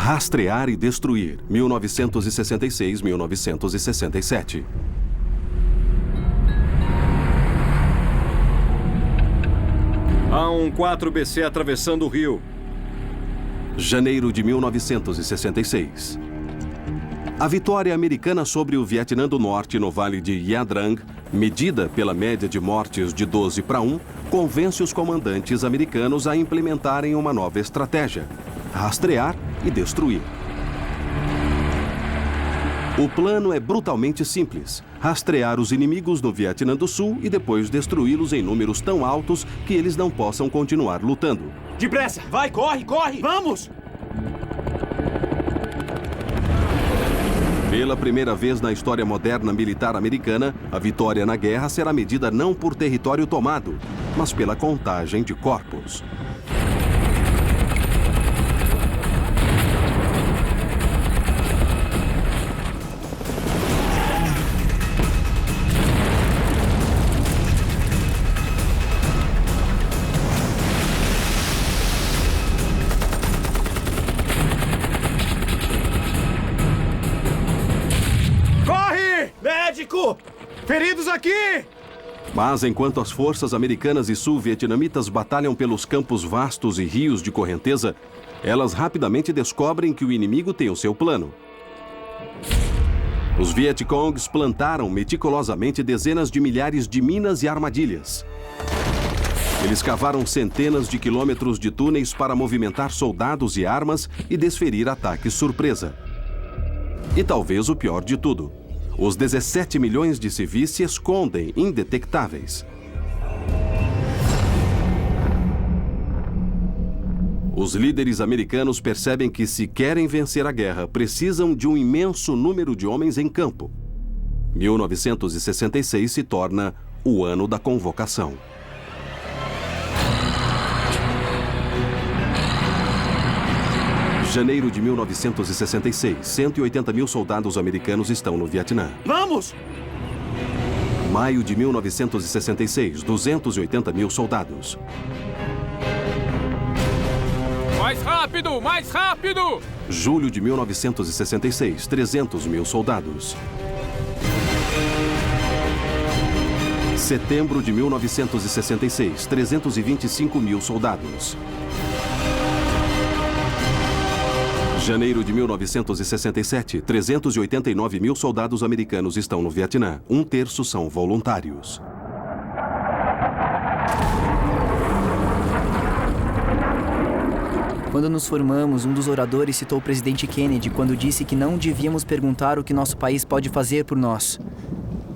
Rastrear e destruir, 1966-1967. Há um 4BC atravessando o rio. Janeiro de 1966. A vitória americana sobre o Vietnã do Norte no Vale de Ia Drang, medida pela média de mortes de 12-1, convence os comandantes americanos a implementarem uma nova estratégia: rastrear e destruir. O plano é brutalmente simples: rastrear os inimigos no Vietnã do Sul e depois destruí-los em números tão altos que eles não possam continuar lutando. Depressa! Vai, corre, corre! Vamos! Pela primeira vez na história moderna militar americana, a vitória na guerra será medida não por território tomado, mas pela contagem de corpos. Feridos aqui! Mas enquanto as forças americanas e sul-vietnamitas batalham pelos campos vastos e rios de correnteza, elas rapidamente descobrem que o inimigo tem o seu plano. Os Vietcongs plantaram meticulosamente dezenas de milhares de minas e armadilhas. Eles cavaram centenas de quilômetros de túneis para movimentar soldados e armas e desferir ataques surpresa. E talvez o pior de tudo: os 17 milhões de civis se escondem indetectáveis. Os líderes americanos percebem que, se querem vencer a guerra, precisam de um imenso número de homens em campo. 1966 se torna o ano da convocação. Janeiro de 1966, 180 mil soldados americanos estão no Vietnã. Vamos! Maio de 1966, 280 mil soldados. Mais rápido! Mais rápido! Julho de 1966, 300 mil soldados. Setembro de 1966, 325 mil soldados. Janeiro de 1967, 389 mil soldados americanos estão no Vietnã. 1/3 são voluntários. Quando nos formamos, um dos oradores citou o presidente Kennedy quando disse que não devíamos perguntar o que nosso país pode fazer por nós,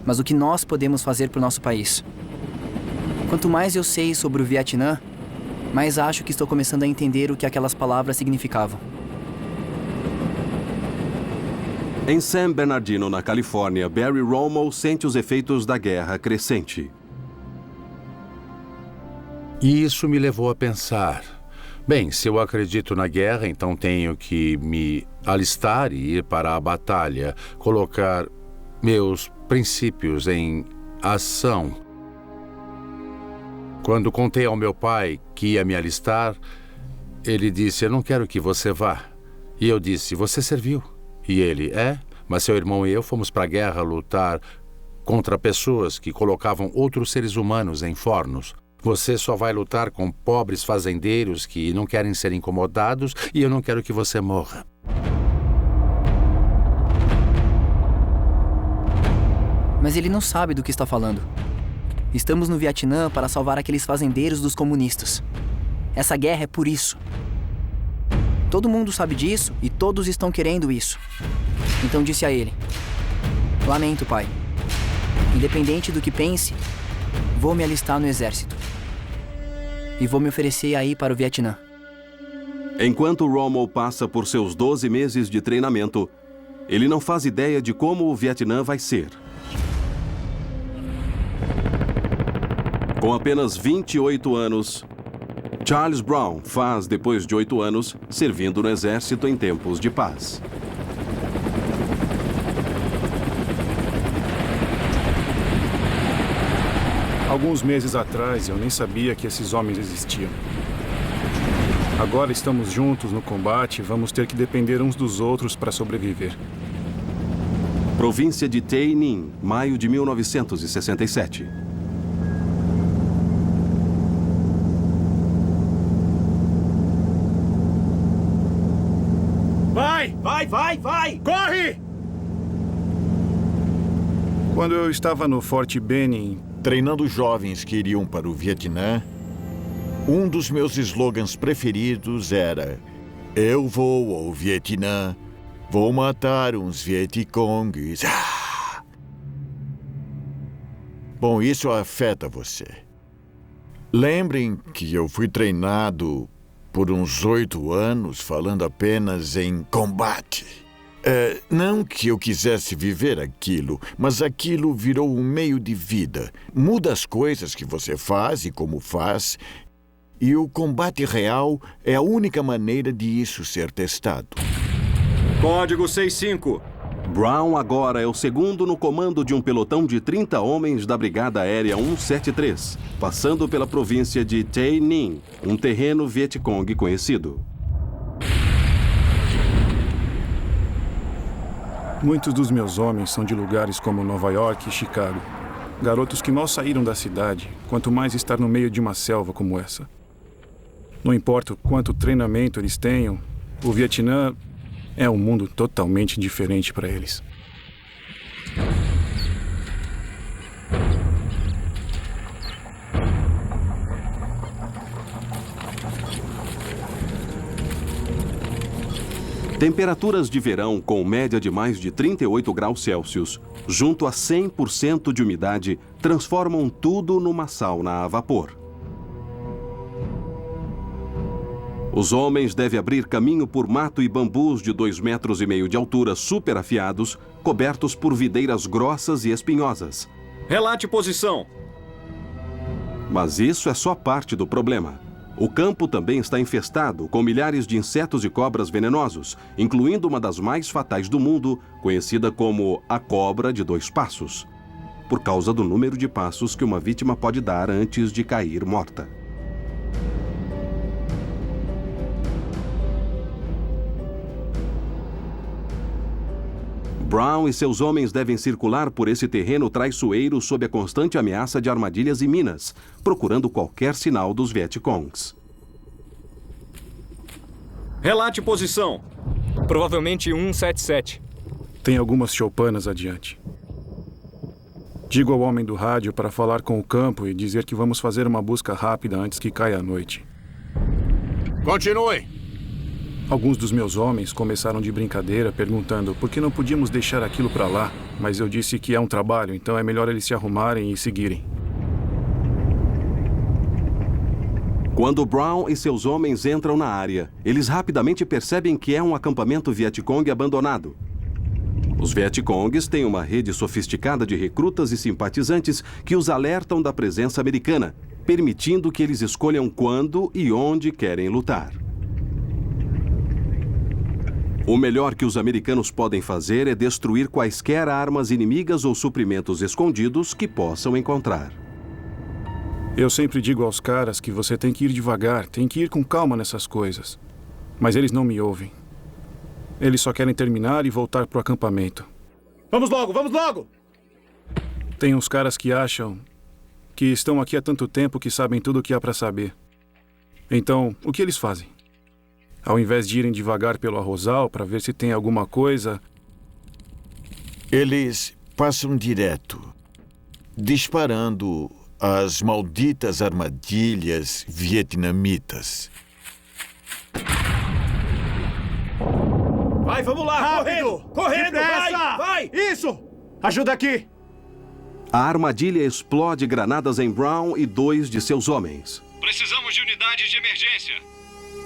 mas o que nós podemos fazer por nosso país. Quanto mais eu sei sobre o Vietnã, mais acho que estou começando a entender o que aquelas palavras significavam. Em San Bernardino, na Califórnia, Barry Romo sente os efeitos da guerra crescente. E isso me levou a pensar: bem, se eu acredito na guerra, então tenho que me alistar e ir para a batalha, colocar meus princípios em ação. Quando contei ao meu pai que ia me alistar, ele disse: eu não quero que você vá. E eu disse: você serviu? E ele: mas seu irmão e eu fomos para a guerra lutar contra pessoas que colocavam outros seres humanos em fornos. Você só vai lutar com pobres fazendeiros que não querem ser incomodados e eu não quero que você morra. Mas ele não sabe do que está falando. Estamos no Vietnã para salvar aqueles fazendeiros dos comunistas. Essa guerra é por isso. Todo mundo sabe disso e todos estão querendo isso. Então disse a ele: lamento, pai. Independente do que pense, vou me alistar no exército. E vou me oferecer a ir para o Vietnã. Enquanto Rommel passa por seus 12 meses de treinamento, ele não faz ideia de como o Vietnã vai ser. Com apenas 28 anos, Charles Brown faz, depois de 8 anos, servindo no exército em tempos de paz. Alguns meses atrás, eu nem sabia que esses homens existiam. Agora estamos juntos no combate e vamos ter que depender uns dos outros para sobreviver. Província de Tay Ninh, maio de 1967. Vai! Vai, vai, vai! Corre! Quando eu estava no Forte Benning, Treinando jovens que iriam para o Vietnã, um dos meus slogans preferidos era: eu vou ao Vietnã, vou matar uns Vietcongues. Ah! Bom, isso afeta você. Lembrem que eu fui treinado por uns 8 anos falando apenas em combate. Não que eu quisesse viver aquilo, mas aquilo virou um meio de vida. Muda as coisas que você faz e como faz, e o combate real é a única maneira de isso ser testado. Código 65. Brown agora é o segundo no comando de um pelotão de 30 homens da Brigada Aérea 173, passando pela província de Tay Ninh, um terreno Vietcong conhecido. muitos dos meus homens são de lugares como Nova York e Chicago. Garotos que mal saíram da cidade, quanto mais estar no meio de uma selva como essa. Não importa o quanto treinamento eles tenham, o Vietnã é um mundo totalmente diferente para eles. Temperaturas de verão com média de mais de 38 graus Celsius, junto a 100% de umidade, transformam tudo numa sauna a vapor. Os homens devem abrir caminho por mato e bambus de 2,5 metros de altura super afiados, cobertos por videiras grossas e espinhosas. Relate posição. Mas isso é só parte do problema. O campo também está infestado com milhares de insetos e cobras venenosos, incluindo uma das mais fatais do mundo, conhecida como a cobra de 2 passos, por causa do número de passos que uma vítima pode dar antes de cair morta. Brown e seus homens devem circular por esse terreno traiçoeiro sob a constante ameaça de armadilhas e minas, procurando qualquer sinal dos Vietcongs. Relate posição. Provavelmente 177. Tem algumas choupanas adiante. Digo ao homem do rádio para falar com o campo e dizer que vamos fazer uma busca rápida antes que caia a noite. Continue! Alguns dos meus homens começaram de brincadeira, perguntando por que não podíamos deixar aquilo para lá, mas eu disse que é um trabalho, então é melhor eles se arrumarem e seguirem. Quando Brown e seus homens entram na área, eles rapidamente percebem que é um acampamento Vietcong abandonado. Os Vietcongs têm uma rede sofisticada de recrutas e simpatizantes que os alertam da presença americana, permitindo que eles escolham quando e onde querem lutar. O melhor que os americanos podem fazer é destruir quaisquer armas inimigas ou suprimentos escondidos que possam encontrar. Eu sempre digo aos caras que você tem que ir devagar, tem que ir com calma nessas coisas. Mas eles não me ouvem. Eles só querem terminar e voltar pro acampamento. Vamos logo, vamos logo! Tem uns caras que acham que estão aqui há tanto tempo que sabem tudo o que há para saber. Então, o que eles fazem? Ao invés de irem devagar pelo arrozal para ver se tem alguma coisa, eles passam direto, disparando as malditas armadilhas vietnamitas. Vai, vamos lá! Rápido! Correndo! Vai! Vai! Isso! Ajuda aqui! A armadilha explode granadas em Brown e 2 de seus homens. Precisamos de unidades de emergência.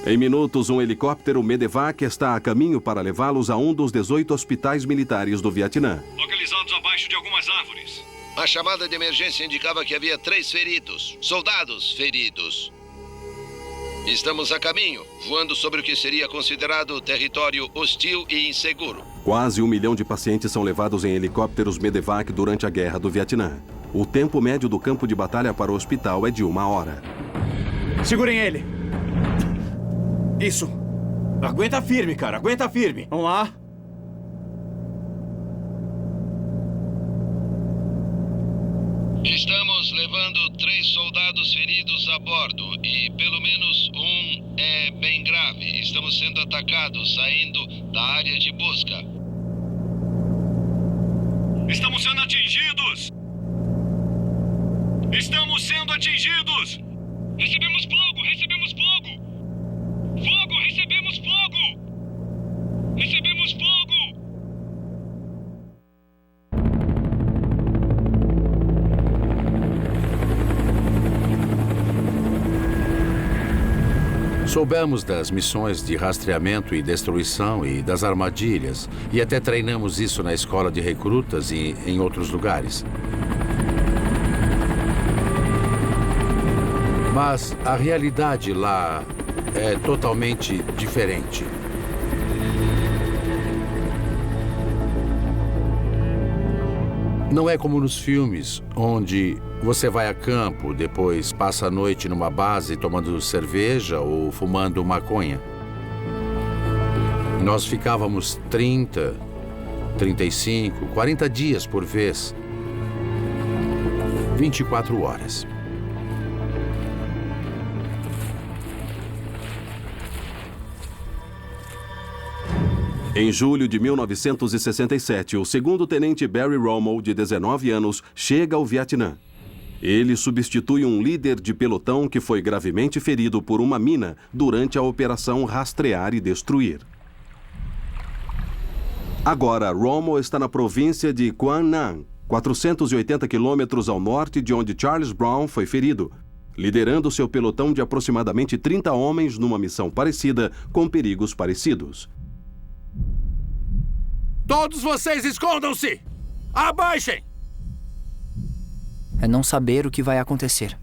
Em minutos, um helicóptero Medevac está a caminho para levá-los a um dos 18 hospitais militares do Vietnã. Localizados abaixo de algumas árvores. A chamada de emergência indicava que havia 3 feridos. Soldados feridos. Estamos a caminho, voando sobre o que seria considerado território hostil e inseguro. Quase 1 milhão de pacientes são levados em helicópteros Medevac durante a Guerra do Vietnã. O tempo médio do campo de batalha para o hospital é de 1 hora. Segurem ele! Isso. Aguenta firme, cara. Aguenta firme. Vamos lá. Estamos levando 3 soldados feridos a bordo e pelo menos um é bem grave. Estamos sendo atacados saindo da área de busca. Estamos sendo atingidos! Estamos sendo atingidos! Recebemos fogo! Recebemos fogo! Fogo! Recebemos fogo! Recebemos fogo! Soubemos das missões de rastreamento e destruição e das armadilhas, e até treinamos isso na escola de recrutas e em outros lugares. Mas a realidade lá é totalmente diferente. Não é como nos filmes, onde você vai a campo, depois passa a noite numa base tomando cerveja ou fumando maconha. Nós ficávamos 30, 35, 40 dias por vez. 24 horas. Em julho de 1967, o segundo tenente Barry Rommel, de 19 anos, chega ao Vietnã. Ele substitui um líder de pelotão que foi gravemente ferido por uma mina durante a operação Rastrear e Destruir. Agora, Rommel está na província de Quang Nam, 480 quilômetros ao norte de onde Charles Brown foi ferido, liderando seu pelotão de aproximadamente 30 homens numa missão parecida com perigos parecidos. Todos vocês escondam-se! Abaixem! É não saber o que vai acontecer.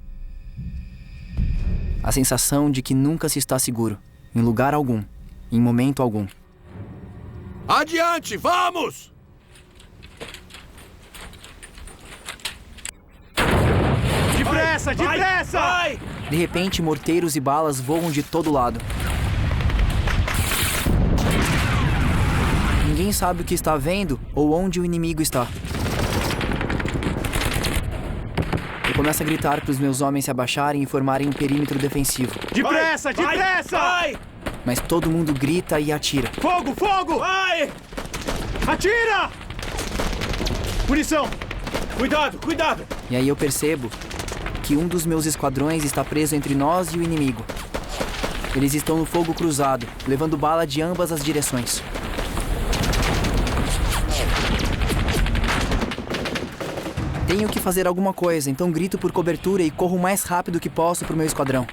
A sensação de que nunca se está seguro, em lugar algum, em momento algum. Adiante, vamos! Depressa, depressa! Vai! De repente, morteiros e balas voam de todo lado. Ninguém sabe o que está vendo ou onde o inimigo está. Eu começo a gritar para os meus homens se abaixarem e formarem um perímetro defensivo. Depressa, depressa! Vai! Mas todo mundo grita e atira. Fogo, fogo! Vai! Atira! Munição! Cuidado, cuidado! E aí eu percebo que um dos meus esquadrões está preso entre nós e o inimigo. Eles estão no fogo cruzado, levando bala de ambas as direções. Tenho que fazer alguma coisa, então grito por cobertura e corro o mais rápido que posso para o meu esquadrão.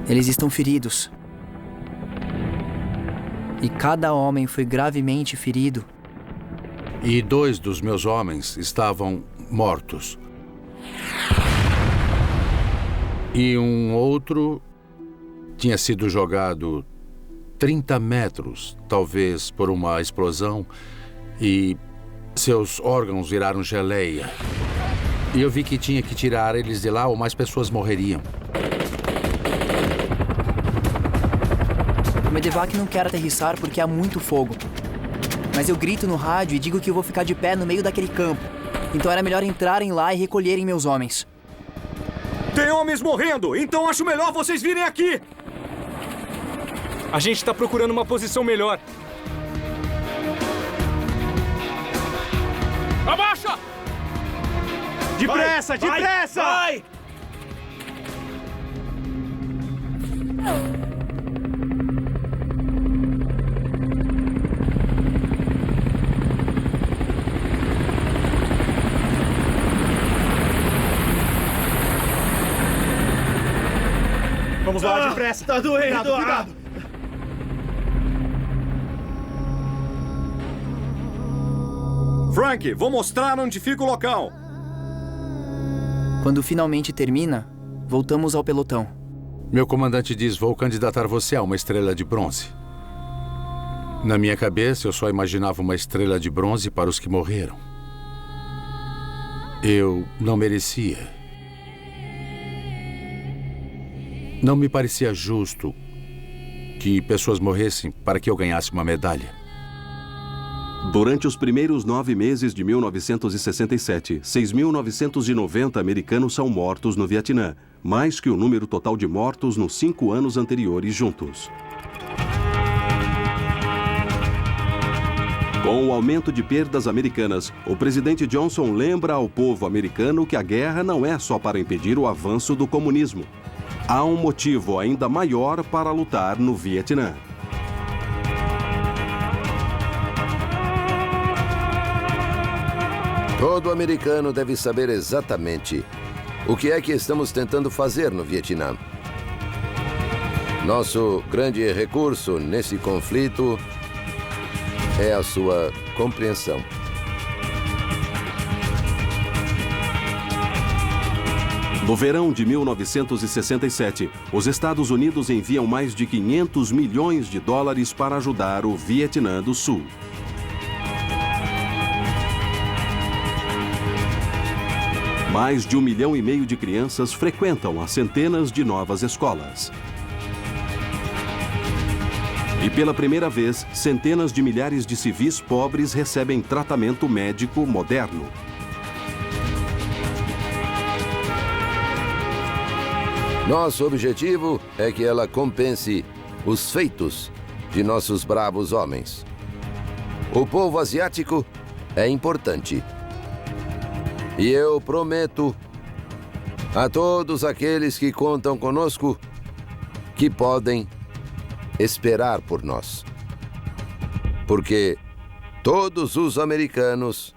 Eles estão feridos. E cada homem foi gravemente ferido. E 2 dos meus homens estavam mortos. E um outro tinha sido jogado 30 metros, talvez por uma explosão, e seus órgãos viraram geleia. E eu vi que tinha que tirar eles de lá ou mais pessoas morreriam. O medevac não quer aterrissar porque há muito fogo. Mas eu grito no rádio e digo que eu vou ficar de pé no meio daquele campo. Então era melhor entrarem lá e recolherem meus homens. Tem homens morrendo, então acho melhor vocês virem aqui! A gente está procurando uma posição melhor. Abaixa! Depressa, depressa! Vai! Vamos lá, depressa! Tá doendo! Cuidado, cuidado! Frank, vou mostrar onde fica o local. Quando finalmente termina, voltamos ao pelotão. Meu comandante diz: vou candidatar você a uma estrela de bronze. Na minha cabeça, eu só imaginava uma estrela de bronze para os que morreram. Eu não merecia. Não me parecia justo que pessoas morressem para que eu ganhasse uma medalha. Durante os primeiros 9 meses de 1967, 6.990 americanos são mortos no Vietnã, mais que o número total de mortos nos 5 anos anteriores juntos. Com o aumento de perdas americanas, o presidente Johnson lembra ao povo americano que a guerra não é só para impedir o avanço do comunismo. Há um motivo ainda maior para lutar no Vietnã. Todo americano deve saber exatamente o que é que estamos tentando fazer no Vietnã. Nosso grande recurso nesse conflito é a sua compreensão. No verão de 1967, os Estados Unidos enviam mais de 500 milhões de dólares para ajudar o Vietnã do Sul. Mais de 1,5 milhão de crianças frequentam as centenas de novas escolas. E pela primeira vez, centenas de milhares de civis pobres recebem tratamento médico moderno. Nosso objetivo é que ela compense os feitos de nossos bravos homens. O povo asiático é importante. E eu prometo a todos aqueles que contam conosco que podem esperar por nós. Porque todos os americanos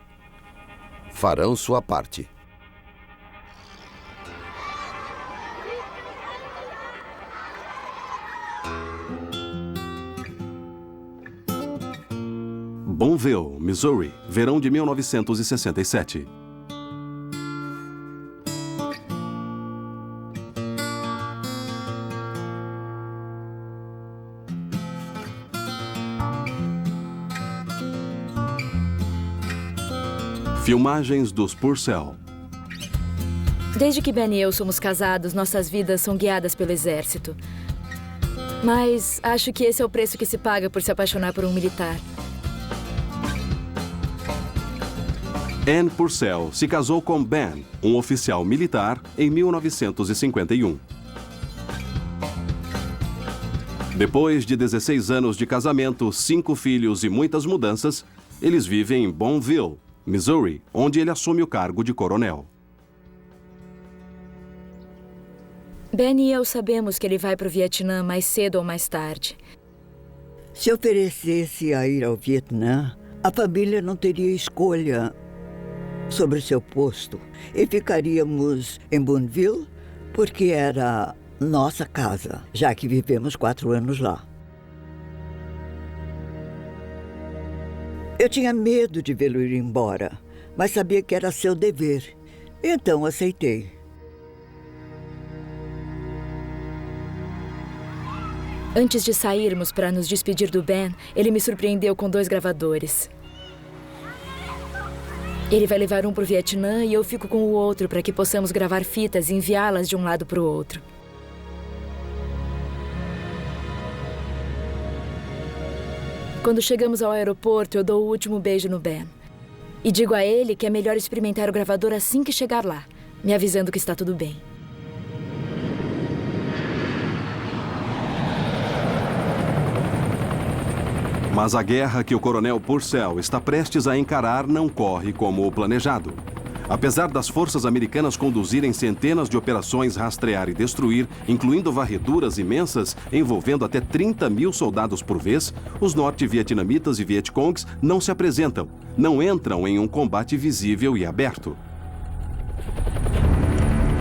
farão sua parte. Bonneville, Missouri, verão de 1967. Filmagens dos Purcell. Desde que Ben e eu somos casados, nossas vidas são guiadas pelo exército. Mas acho que esse é o preço que se paga por se apaixonar por um militar. Ann Purcell se casou com Ben, um oficial militar, em 1951. Depois de 16 anos de casamento, 5 filhos e muitas mudanças, eles vivem em Bonneville, Missouri, onde ele assume o cargo de coronel. Ben e eu sabemos que ele vai para o Vietnã mais cedo ou mais tarde. Se oferecesse a ir ao Vietnã, a família não teria escolha sobre o seu posto. E ficaríamos em Bonneville porque era nossa casa, já que vivemos 4 anos lá. Eu tinha medo de vê-lo ir embora, mas sabia que era seu dever. Então aceitei. Antes de sairmos para nos despedir do Ben, ele me surpreendeu com 2 gravadores. Ele vai levar um para o Vietnã e eu fico com o outro para que possamos gravar fitas e enviá-las de um lado para o outro. Quando chegamos ao aeroporto, eu dou o último beijo no Ben. E digo a ele que é melhor experimentar o gravador assim que chegar lá, me avisando que está tudo bem. Mas a guerra que o coronel Purcell está prestes a encarar não corre como o planejado. Apesar das forças americanas conduzirem centenas de operações rastrear e destruir, incluindo varreduras imensas envolvendo até 30 mil soldados por vez, os norte-vietnamitas e vietcongs não se apresentam, não entram em um combate visível e aberto.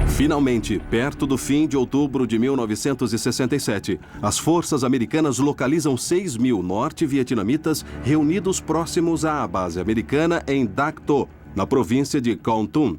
Finalmente, perto do fim de outubro de 1967, as forças americanas localizam 6 mil norte-vietnamitas reunidos próximos à base americana em Dak To, na província de Con Tum.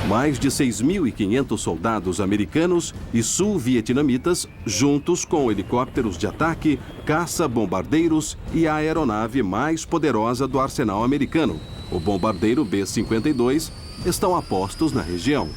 Mais de 6.500 soldados americanos e sul-vietnamitas, juntos com helicópteros de ataque, caça-bombardeiros e a aeronave mais poderosa do arsenal americano, o bombardeiro B-52, estão a postos na região.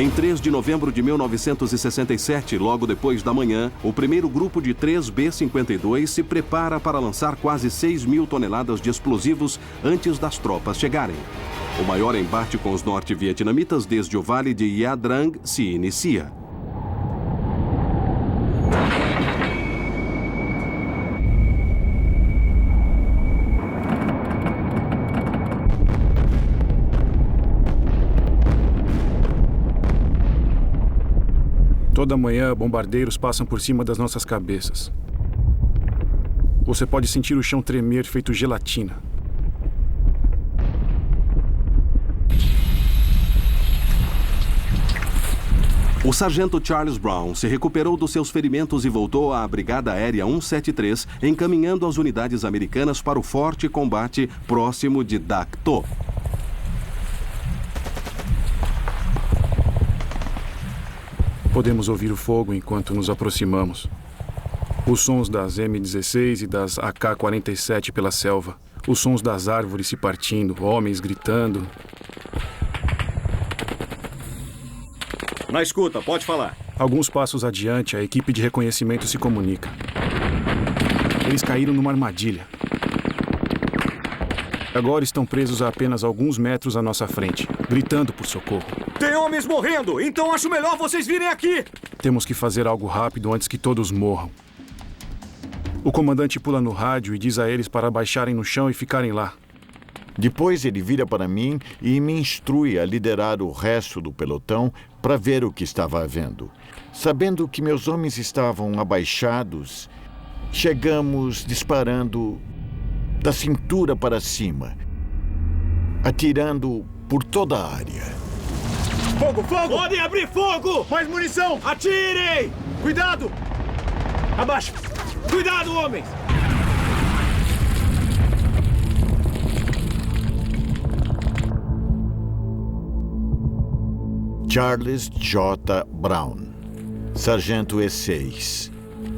Em 3 de novembro de 1967, logo depois da manhã, o primeiro grupo de 3 B-52 se prepara para lançar quase 6.000 toneladas de explosivos antes das tropas chegarem. O maior embate com os norte-vietnamitas desde o Vale de Ia Drang se inicia. Toda manhã, bombardeiros passam por cima das nossas cabeças. Você pode sentir o chão tremer feito gelatina. O sargento Charles Brown se recuperou dos seus ferimentos e voltou à Brigada Aérea 173, encaminhando as unidades americanas para o forte combate próximo de Dak To. Podemos ouvir o fogo enquanto nos aproximamos. Os sons das M16 e das AK-47 pela selva. Os sons das árvores se partindo, homens gritando. Na escuta, pode falar. Alguns passos adiante, a equipe de reconhecimento se comunica. Eles caíram numa armadilha. Agora estão presos a apenas alguns metros à nossa frente, gritando por socorro. Tem homens morrendo, então acho melhor vocês virem aqui. Temos que fazer algo rápido antes que todos morram. O comandante pula no rádio e diz a eles para baixarem no chão e ficarem lá. Depois ele vira para mim e me instrui a liderar o resto do pelotão para ver o que estava havendo. Sabendo que meus homens estavam abaixados, chegamos disparando da cintura para cima, atirando por toda a área. Fogo, fogo! Podem abrir fogo! Mais munição! Atirem! Cuidado! Abaixo! Cuidado, homens! Charles J. Brown, sargento E6,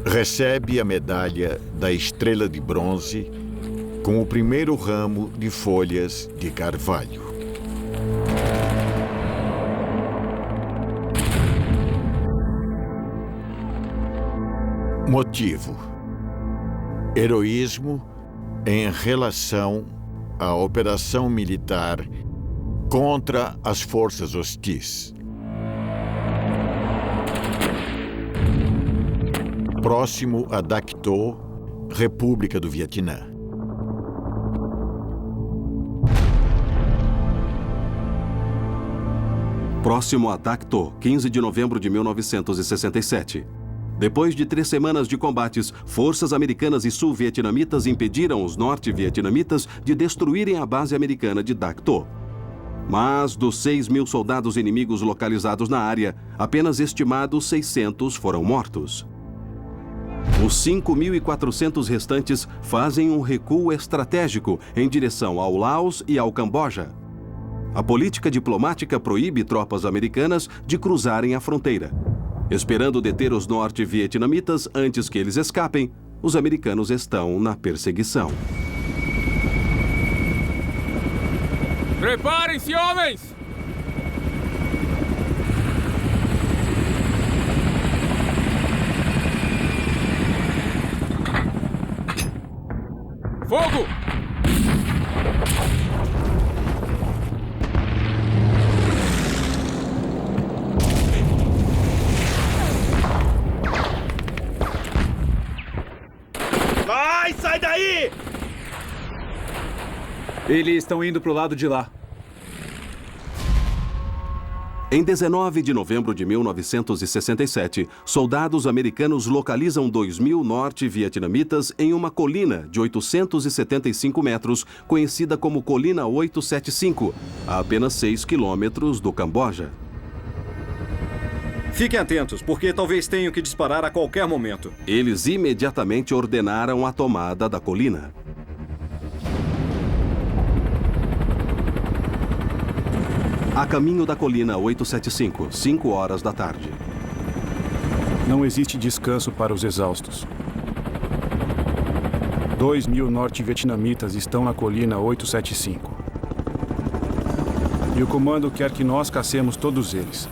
recebe a medalha da Estrela de Bronze com o primeiro ramo de folhas de carvalho. Motivo: heroísmo em relação à operação militar contra as forças hostis. Próximo a Dak To, República do Vietnã. Próximo a Dak To, 15 de novembro de 1967. Depois de 3 semanas de combates, forças americanas e sul-vietnamitas impediram os norte-vietnamitas de destruírem a base americana de Dak To. Mas dos 6.000 soldados inimigos localizados na área, apenas estimados 600 foram mortos. Os 5.400 restantes fazem um recuo estratégico em direção ao Laos e ao Camboja. A política diplomática proíbe tropas americanas de cruzarem a fronteira. Esperando deter os norte-vietnamitas antes que eles escapem, os americanos estão na perseguição. Preparem-se, homens! Fogo! Vai, sai daí! Eles estão indo pro lado de lá. Em 19 de novembro de 1967, soldados americanos localizam 2.000 norte-vietnamitas em uma colina de 875 metros, conhecida como Colina 875, a apenas 6 quilômetros do Camboja. Fiquem atentos, porque talvez tenham que disparar a qualquer momento. Eles imediatamente ordenaram a tomada da colina. A caminho da colina 875, 5 horas da tarde. Não existe descanso para os exaustos. 2.000 norte-vietnamitas estão na colina 875. E o comando quer que nós cacemos todos eles.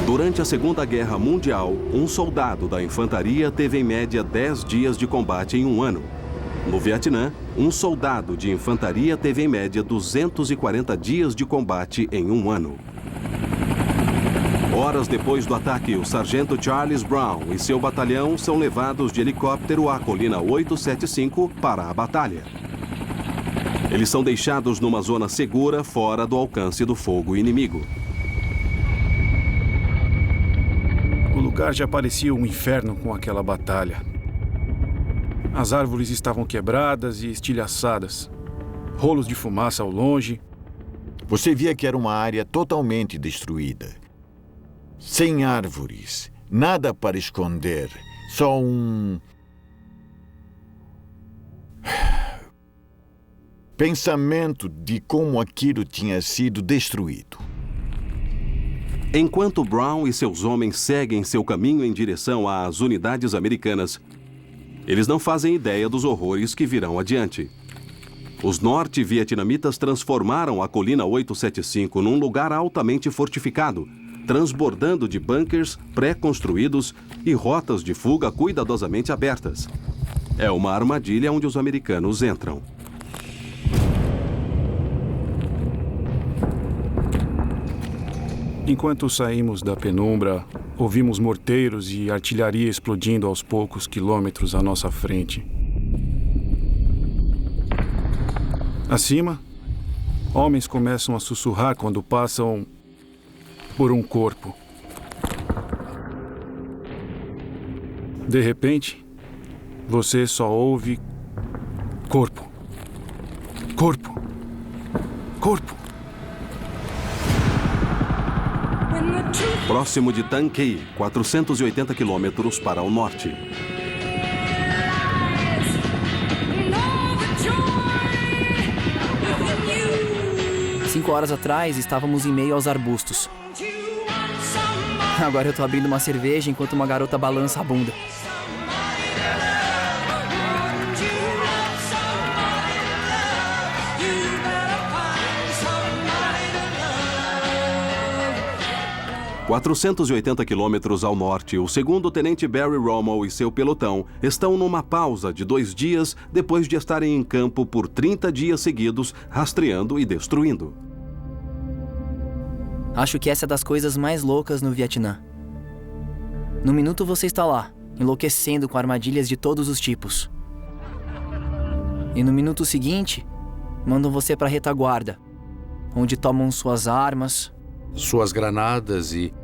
Durante a Segunda Guerra Mundial, um soldado da infantaria teve em média 10 dias de combate em um ano. No Vietnã, um soldado de infantaria teve em média 240 dias de combate em um ano. Horas depois do ataque, o sargento Charles Brown e seu batalhão são levados de helicóptero à colina 875 para a batalha. Eles são deixados numa zona segura, fora do alcance do fogo inimigo. O lugar já parecia um inferno com aquela batalha. As árvores estavam quebradas e estilhaçadas. Rolos de fumaça ao longe. Você via que era uma área totalmente destruída. Sem árvores, nada para esconder, só um pensamento de como aquilo tinha sido destruído. Enquanto Brown e seus homens seguem seu caminho em direção às unidades americanas, eles não fazem ideia dos horrores que virão adiante. Os norte-vietnamitas transformaram a colina 875 num lugar altamente fortificado, transbordando de bunkers pré-construídos e rotas de fuga cuidadosamente abertas. É uma armadilha onde os americanos entram. Enquanto saímos da penumbra, ouvimos morteiros e artilharia explodindo aos poucos quilômetros à nossa frente. Acima, homens começam a sussurrar quando passam por um corpo. De repente, você só ouve corpo. Corpo. Corpo. Próximo de Tan Kei, 480 quilômetros para o norte. Cinco horas atrás, estávamos em meio aos arbustos. Agora eu tô abrindo uma cerveja enquanto uma garota balança a bunda. A 480 quilômetros ao norte, o segundo tenente Barry Rommel e seu pelotão estão numa pausa de 2 dias depois de estarem em campo por 30 dias seguidos, rastreando e destruindo. Acho que essa é das coisas mais loucas no Vietnã. No minuto você está lá, enlouquecendo com armadilhas de todos os tipos. E no minuto seguinte, mandam você para a retaguarda, onde tomam suas armas, suas granadas e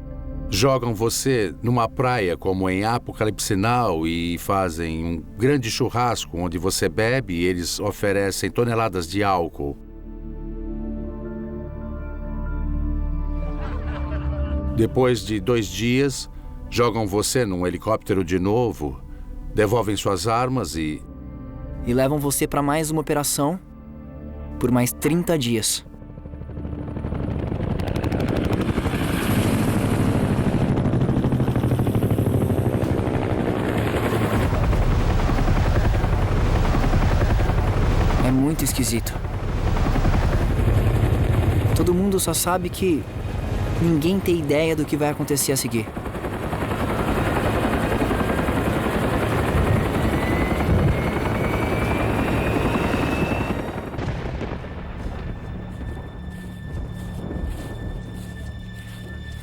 jogam você numa praia como em Apocalipse Now e fazem um grande churrasco onde você bebe e eles oferecem toneladas de álcool. Depois de 2 dias, jogam você num helicóptero de novo, devolvem suas armas e levam você para mais uma operação por mais 30 dias. É muito esquisito. Todo mundo só sabe que ninguém tem ideia do que vai acontecer a seguir.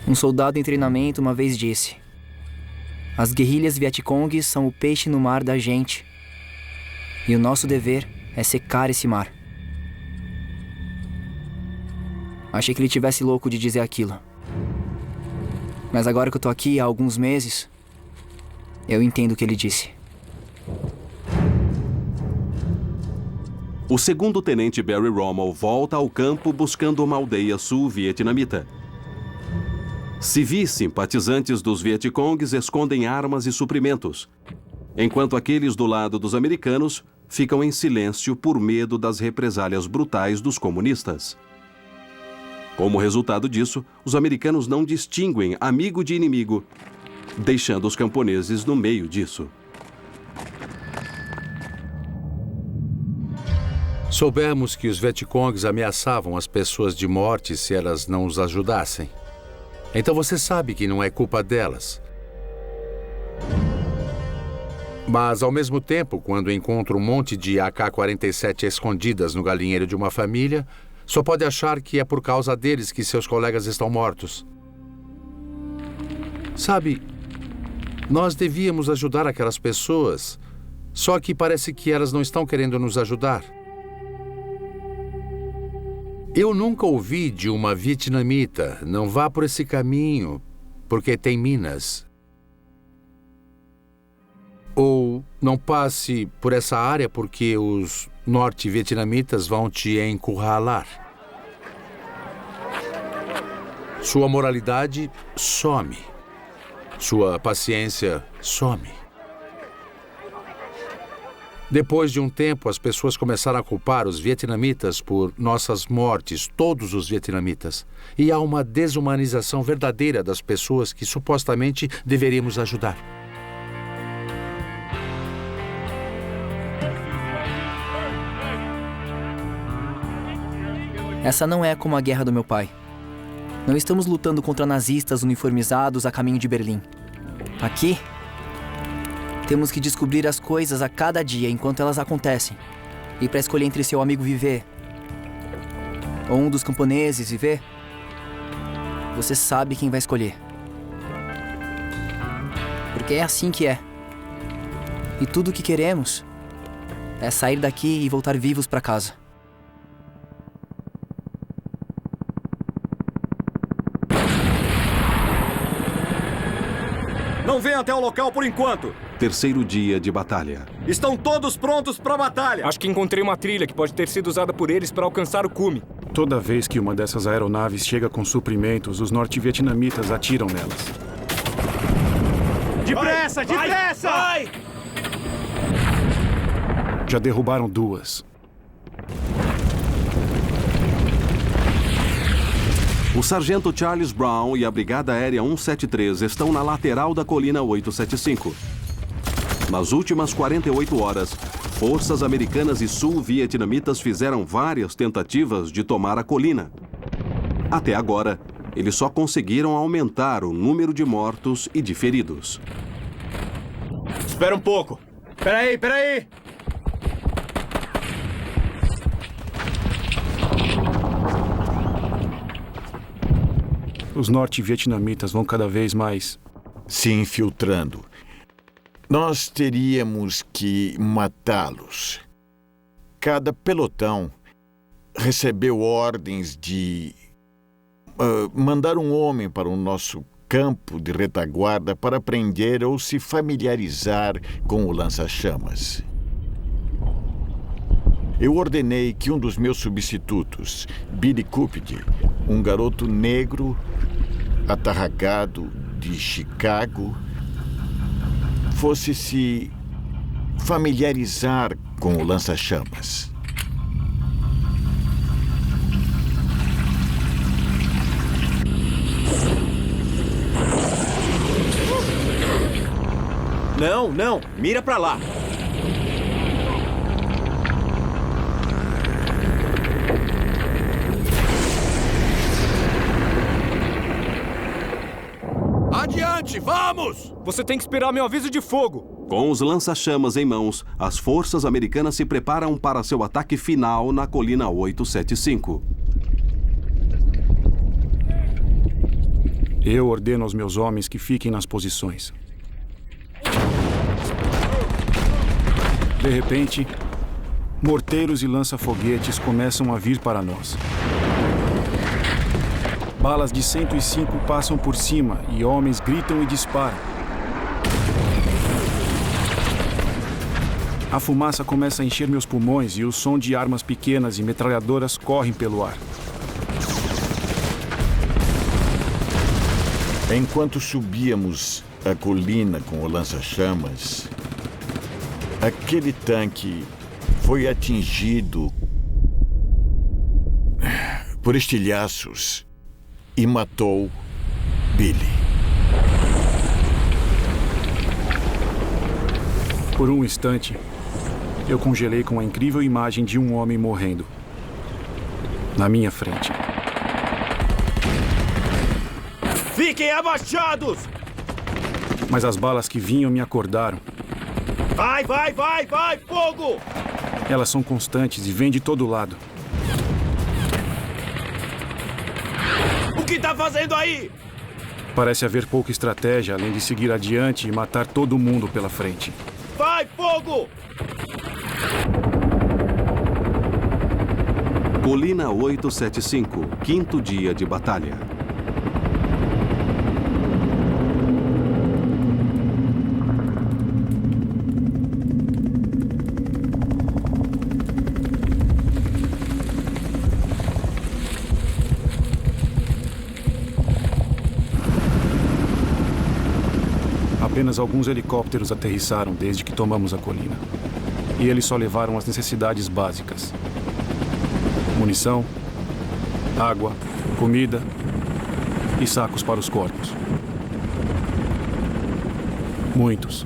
Um soldado em treinamento uma vez disse: as guerrilhas Vietcongues são o peixe no mar da gente. E o nosso dever é secar esse mar. Achei que ele tivesse louco de dizer aquilo. Mas agora que eu tô aqui há alguns meses, eu entendo o que ele disse. O segundo tenente Barry Rommel volta ao campo buscando uma aldeia sul-vietnamita. Civis simpatizantes dos Vietcongues escondem armas e suprimentos, enquanto aqueles do lado dos americanos ficam em silêncio por medo das represálias brutais dos comunistas. Como resultado disso, os americanos não distinguem amigo de inimigo, deixando os camponeses no meio disso. Soubemos que os Vietcongs ameaçavam as pessoas de morte se elas não os ajudassem. Então você sabe que não é culpa delas. Mas, ao mesmo tempo, quando encontro um monte de AK-47 escondidas no galinheiro de uma família, só pode achar que é por causa deles que seus colegas estão mortos. Sabe, nós devíamos ajudar aquelas pessoas, só que parece que elas não estão querendo nos ajudar. Eu nunca ouvi de uma vietnamita, não vá por esse caminho, porque tem minas. Ou não passe por essa área porque os norte-vietnamitas vão te encurralar. Sua moralidade some. Sua paciência some. Depois de um tempo, as pessoas começaram a culpar os vietnamitas por nossas mortes, todos os vietnamitas. E há uma desumanização verdadeira das pessoas que supostamente deveríamos ajudar. Essa não é como a guerra do meu pai. Não estamos lutando contra nazistas uniformizados a caminho de Berlim. Aqui, temos que descobrir as coisas a cada dia enquanto elas acontecem. E para escolher entre seu amigo viver ou um dos camponeses viver, você sabe quem vai escolher. Porque é assim que é. E tudo o que queremos é sair daqui e voltar vivos para casa. Não venham até o local por enquanto. Terceiro dia de batalha. Estão todos prontos para a batalha. Acho que encontrei uma trilha que pode ter sido usada por eles para alcançar o cume. Toda vez que uma dessas aeronaves chega com suprimentos, os norte-vietnamitas atiram nelas. Depressa, depressa! Vai! Já derrubaram 2. O sargento Charles Brown e a Brigada Aérea 173 estão na lateral da colina 875. Nas últimas 48 horas, forças americanas e sul-vietnamitas fizeram várias tentativas de tomar a colina. Até agora, eles só conseguiram aumentar o número de mortos e de feridos. Espera um pouco. Peraí! Os norte-vietnamitas vão cada vez mais se infiltrando. Nós teríamos que matá-los. Cada pelotão recebeu ordens de mandar um homem para o nosso campo de retaguarda para aprender ou se familiarizar com o lança-chamas. Eu ordenei que um dos meus substitutos, Billy Cupid, um garoto negro, atarragado de Chicago, fosse se familiarizar com o lança-chamas. Não, mira pra lá. Adiante, vamos! Você tem que esperar meu aviso de fogo. Com os lança-chamas em mãos, as forças americanas se preparam para seu ataque final na colina 875. Eu ordeno aos meus homens que fiquem nas posições. De repente, morteiros e lança-foguetes começam a vir para nós. Balas de 105 passam por cima e homens gritam e disparam. A fumaça começa a encher meus pulmões e o som de armas pequenas e metralhadoras correm pelo ar. Enquanto subíamos a colina com o lança-chamas, aquele tanque foi atingido por estilhaços e matou Billy. Por um instante, eu congelei com a incrível imagem de um homem morrendo. Na minha frente. Fiquem abaixados! Mas as balas que vinham me acordaram. Vai, fogo! Elas são constantes e vêm de todo lado. O que tá fazendo aí? Parece haver pouca estratégia além de seguir adiante e matar todo mundo pela frente. Vai, fogo! Colina 875, 5º dia de batalha. Apenas alguns helicópteros aterrissaram desde que tomamos a colina. E eles só levaram as necessidades básicas: munição, água, comida e sacos para os corpos. Muitos.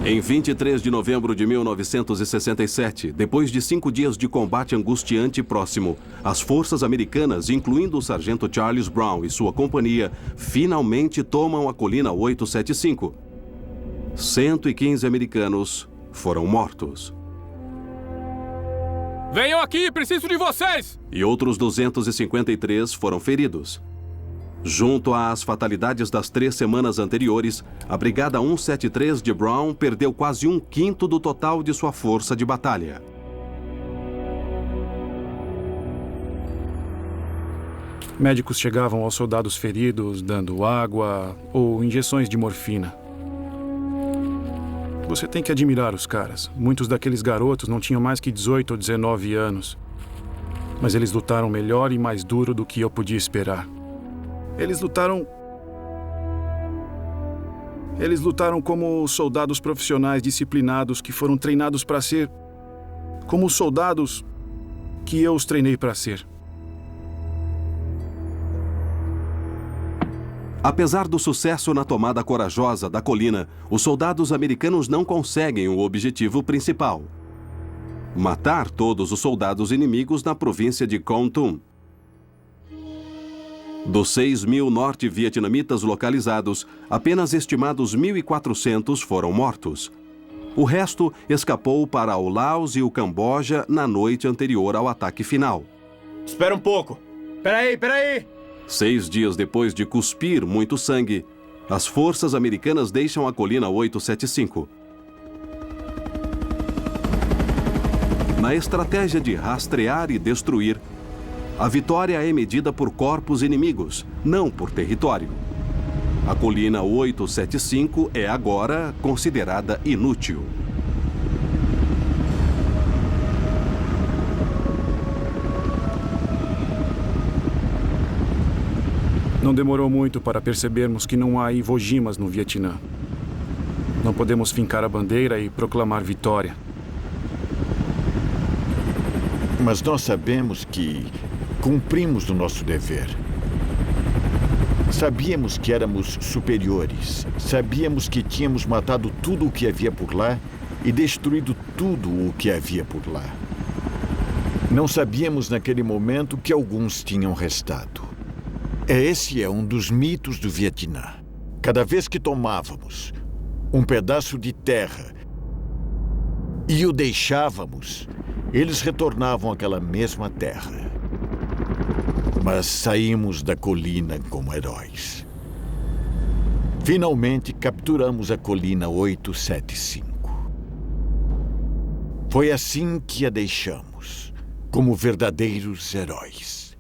Em 23 de novembro de 1967, depois de 5 dias de combate angustiante e próximo, as forças americanas, incluindo o sargento Charles Brown e sua companhia, finalmente tomam a colina 875. 115 americanos foram mortos. Venham aqui, preciso de vocês! E outros 253 foram feridos. Junto às fatalidades das 3 semanas anteriores, a Brigada 173 de Brown perdeu quase 1/5 do total de sua força de batalha. Médicos chegavam aos soldados feridos dando água ou injeções de morfina. Você tem que admirar os caras. Muitos daqueles garotos não tinham mais que 18 ou 19 anos. Mas eles lutaram melhor e mais duro do que eu podia esperar. Eles lutaram como soldados profissionais disciplinados que foram treinados para ser como os soldados que eu os treinei para ser. Apesar do sucesso na tomada corajosa da colina, os soldados americanos não conseguem o objetivo principal: matar todos os soldados inimigos na província de Kon Tum. Dos 6.000 norte-vietnamitas localizados, apenas estimados 1.400 foram mortos. O resto escapou para o Laos e o Camboja na noite anterior ao ataque final. Espera um pouco. Peraí! 6 dias depois de cuspir muito sangue, as forças americanas deixam a colina 875. Na estratégia de rastrear e destruir, a vitória é medida por corpos inimigos, não por território. A colina 875 é agora considerada inútil. Não demorou muito para percebermos que não há Iwo Jimas no Vietnã. Não podemos fincar a bandeira e proclamar vitória. Mas nós sabemos que cumprimos o nosso dever. Sabíamos que éramos superiores. Sabíamos que tínhamos matado tudo o que havia por lá e destruído tudo o que havia por lá. Não sabíamos naquele momento que alguns tinham restado. Esse é um dos mitos do Vietnã. Cada vez que tomávamos um pedaço de terra e o deixávamos, eles retornavam àquela mesma terra. Mas saímos da colina como heróis. Finalmente capturamos a colina 875. Foi assim que a deixamos, como verdadeiros heróis.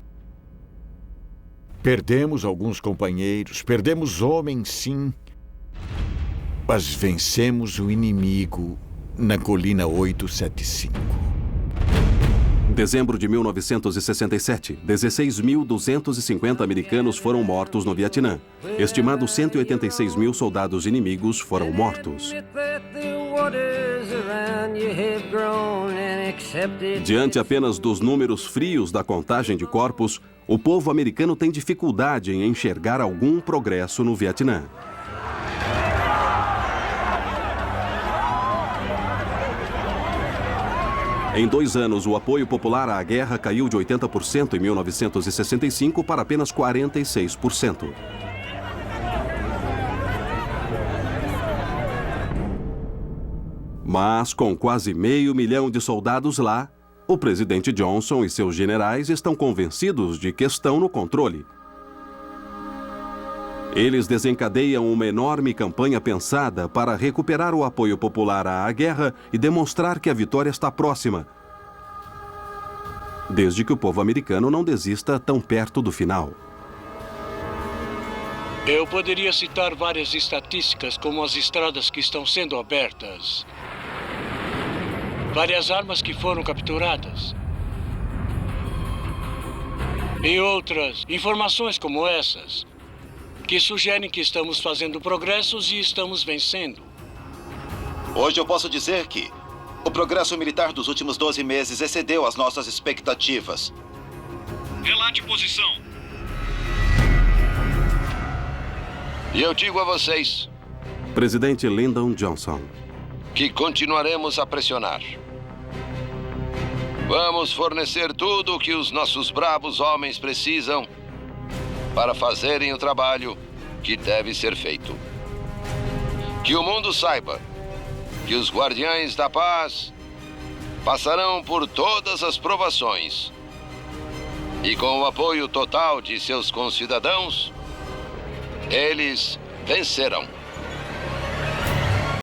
Perdemos alguns companheiros, perdemos homens, sim, mas vencemos o inimigo na colina 875. Dezembro de 1967, 16.250 americanos foram mortos no Vietnã. Estimados 186.000 soldados inimigos foram mortos. Diante apenas dos números frios da contagem de corpos, o povo americano tem dificuldade em enxergar algum progresso no Vietnã. Em 2 anos, o apoio popular à guerra caiu de 80% em 1965 para apenas 46%. Mas, com quase 500 mil de soldados lá, o presidente Johnson e seus generais estão convencidos de que estão no controle. Eles desencadeiam uma enorme campanha pensada para recuperar o apoio popular à guerra e demonstrar que a vitória está próxima, desde que o povo americano não desista tão perto do final. Eu poderia citar várias estatísticas, como as estradas que estão sendo abertas, várias armas que foram capturadas, e outras informações como essas, que sugerem que estamos fazendo progressos e estamos vencendo. Hoje eu posso dizer que o progresso militar dos últimos 12 meses excedeu as nossas expectativas. Relate posição. E eu digo a vocês, Presidente Lyndon Johnson, que continuaremos a pressionar. Vamos fornecer tudo o que os nossos bravos homens precisam para fazerem o trabalho que deve ser feito. Que o mundo saiba que os guardiães da paz passarão por todas as provações e, com o apoio total de seus concidadãos, eles vencerão.